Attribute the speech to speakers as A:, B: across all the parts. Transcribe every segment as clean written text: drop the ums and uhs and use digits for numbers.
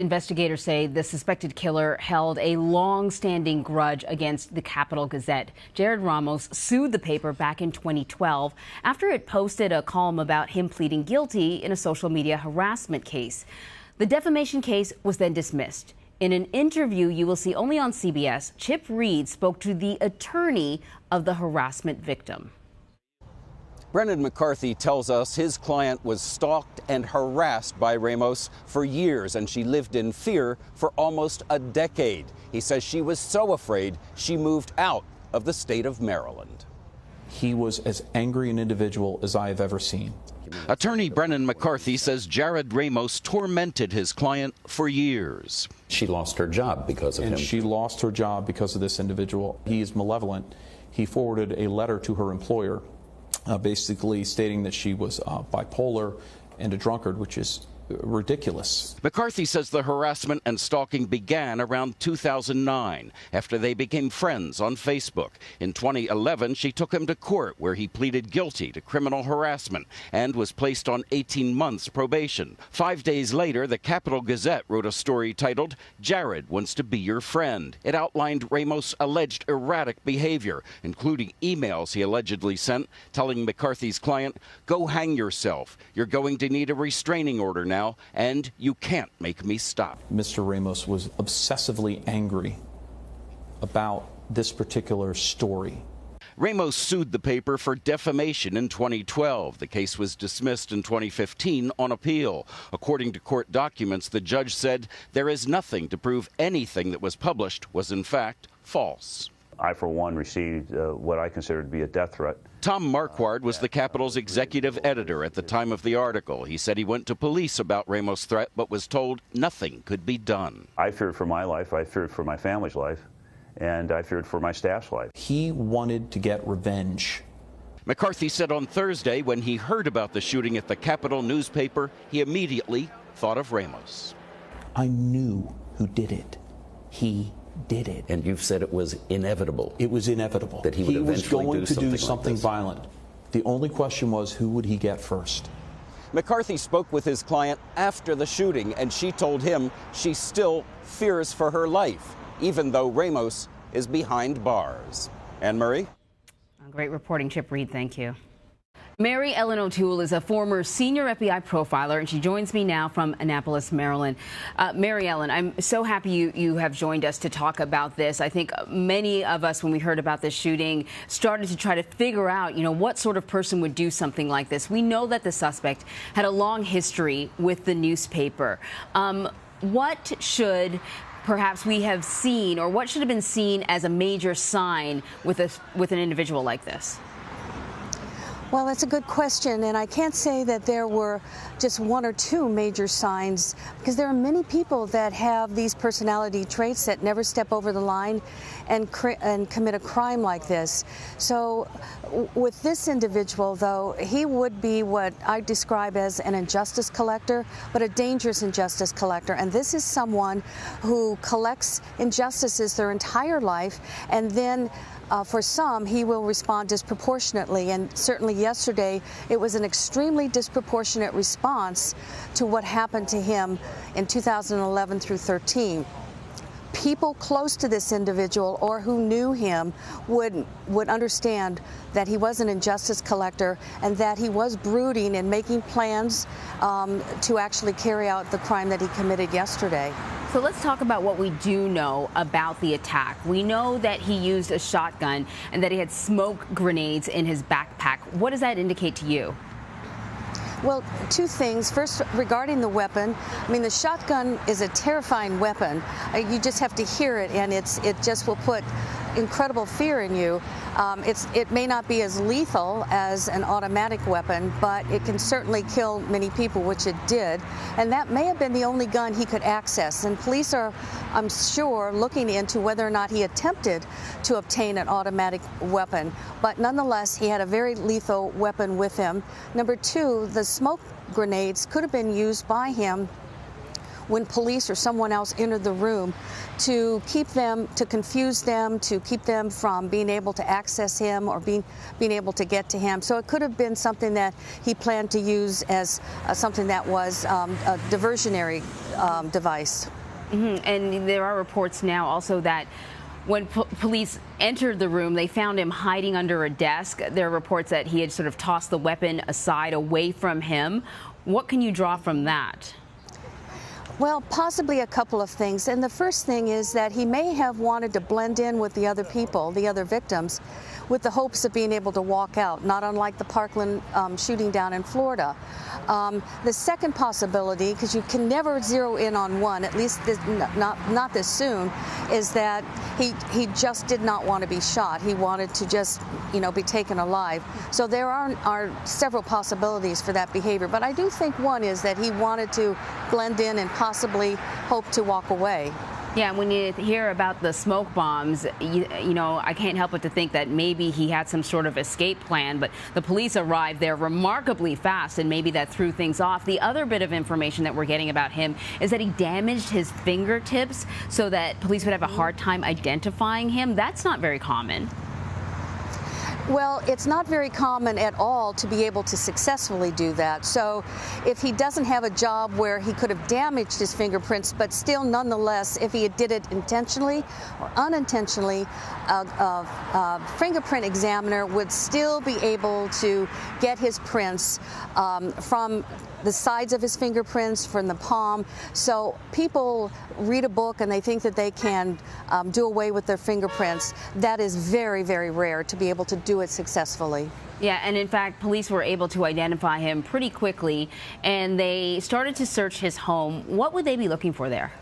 A: Investigators say the suspected killer held a long-standing grudge against the Capital Gazette. Jarrod Ramos sued the paper back in 2012 after it posted a column about him pleading guilty in a social media harassment case. The defamation case was then dismissed. In an interview you will see only on CBS, Chip Reid spoke to the attorney of the harassment victim.
B: Brendan McCarthy tells us his client was stalked and harassed by Ramos for years, and she lived in fear for almost a decade. He says she was so afraid she moved out of the state of Maryland.
C: He was as angry an individual as I have ever seen.
B: Attorney Brendan McCarthy says Jarrod Ramos tormented his client for years.
D: She lost her job because of him.
C: And she lost her job because of this individual. He is malevolent. He forwarded a letter to her employer basically stating that she was bipolar and a drunkard, which is ridiculous.
B: McCarthy says the harassment and stalking began around 2009 after they became friends on Facebook. In 2011, she took him to court where he pleaded guilty to criminal harassment and was placed on 18 months probation. 5 days later, the Capital Gazette wrote a story titled, "Jarrod Wants to Be Your Friend." It outlined Ramos' alleged erratic behavior, including emails he allegedly sent telling McCarthy's client, "Go hang yourself. You're going to need a restraining order now, and you can't make me stop."
C: Mr. Ramos was obsessively angry about this particular story.
B: Ramos sued the paper for defamation in 2012. The case was dismissed in 2015 on appeal. According to court documents, the judge said there is nothing to prove anything that was published was in fact false.
E: I, for one, received what I consider to be a death threat.
B: Tom Marquardt was the Capital's executive editor at the time of the article. He said he went to police about Ramos' threat, but was told nothing could be done.
E: I feared for my life, I feared for my family's life, and I feared for my staff's life.
C: He wanted to get revenge.
B: McCarthy said on Thursday when he heard about the shooting at the Capital newspaper, he immediately thought of Ramos.
C: I knew who did it. He did it.
D: And you've said it was inevitable.
C: It was inevitable.
D: That he would eventually
C: was going to do something
D: like
C: violent. The only question was, who would he get first?
B: McCarthy spoke with his client after the shooting, and she told him she still fears for her life, even though Ramos is behind bars. Anne Marie?
A: Great reporting, Chip Reid. Thank you. Mary Ellen O'Toole is a former senior FBI profiler, and she joins me now from Annapolis, Maryland. Mary Ellen, I'm so happy you have joined us to talk about this. I think many of us, when we heard about this shooting, started to try to figure out, what sort of person would do something like this. We know that the suspect had a long history with the newspaper. What should perhaps we have seen, or what should have been seen as a major sign with an individual like this?
F: Well, that's a good question, and I can't say that there were just one or two major signs, because there are many people that have these personality traits that never step over the line and commit a crime like this. So with this individual, though, he would be what I describe as an injustice collector, but a dangerous injustice collector. And this is someone who collects injustices their entire life, and then for some, he will respond disproportionately, and certainly yesterday it was an extremely disproportionate response to what happened to him in 2011 through 13. People close to this individual or who knew him would understand that he was an injustice collector and that he was brooding and making plans to actually carry out the crime that he committed yesterday.
A: So let's talk about what we do know about the attack. We know that he used a shotgun and that he had smoke grenades in his backpack. What does that indicate to you?
F: Well, two things. First, regarding the weapon, the shotgun is a terrifying weapon. You just have to hear it, and it just will put incredible fear in you. It may not be as lethal as an automatic weapon, but it can certainly kill many people, which it did. And that may have been the only gun he could access. And police are, I'm sure, looking into whether or not he attempted to obtain an automatic weapon. But nonetheless, he had a very lethal weapon with him. Number two, the smoke grenades could have been used by him when police or someone else entered the room to keep them, to confuse them, to keep them from being able to access him or being able to get to him. So it could have been something that he planned to use as something that was a diversionary device.
A: Mm-hmm. And there are reports now also that when police entered the room, they found him hiding under a desk. There are reports that he had sort of tossed the weapon aside away from him. What can you draw from that?
F: Well, possibly a couple of things. And the first thing is that he may have wanted to blend in with the other people, the other victims, with the hopes of being able to walk out, not unlike the Parkland shooting down in Florida. The second possibility, because you can never zero in on one, at least not this soon, is that he just did not want to be shot. He wanted to just, be taken alive. So there are several possibilities for that behavior. But I do think one is that he wanted to blend in and possibly hope to walk away.
A: Yeah, when you hear about the smoke bombs, I can't help but to think that maybe he had some sort of escape plan, but the police arrived there remarkably fast, and maybe that threw things off. The other bit of information that we're getting about him is that he damaged his fingertips so that police would have a hard time identifying him. That's not very common.
F: Well, it's not very common at all to be able to successfully do that. So if he doesn't have a job where he could have damaged his fingerprints, but still nonetheless, if he did it intentionally or unintentionally, a fingerprint examiner would still be able to get his prints from the sides of his fingerprints, from the palm. So people read a book and they think that they can do away with their fingerprints. That is very, very rare to be able to do it successfully.
A: Yeah, and in fact, police were able to identify him pretty quickly, and they started to search his home. What would they be looking for there?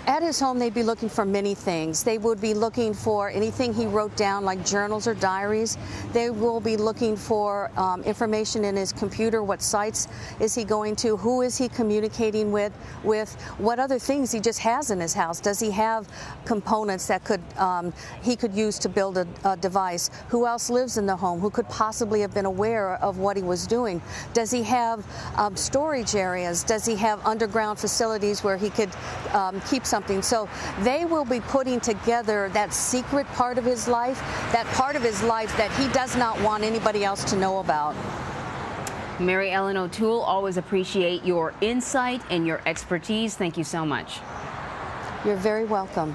F: At his home, they'd be looking for many things. They would be looking for anything he wrote down, like journals or diaries. They will be looking for information in his computer. What sites is he going to? Who is he communicating with? What other things he just has in his house? Does he have components that he could use to build a device? Who else lives in the home? Who could possibly have been aware of what he was doing? Does he have storage areas? Does he have underground facilities where he could keep something? So they will be putting together that secret part of his life, that part of his life that he does not want anybody else to know about.
A: Mary Ellen O'Toole, always appreciate your insight and your expertise. Thank you so much.
F: You're very welcome.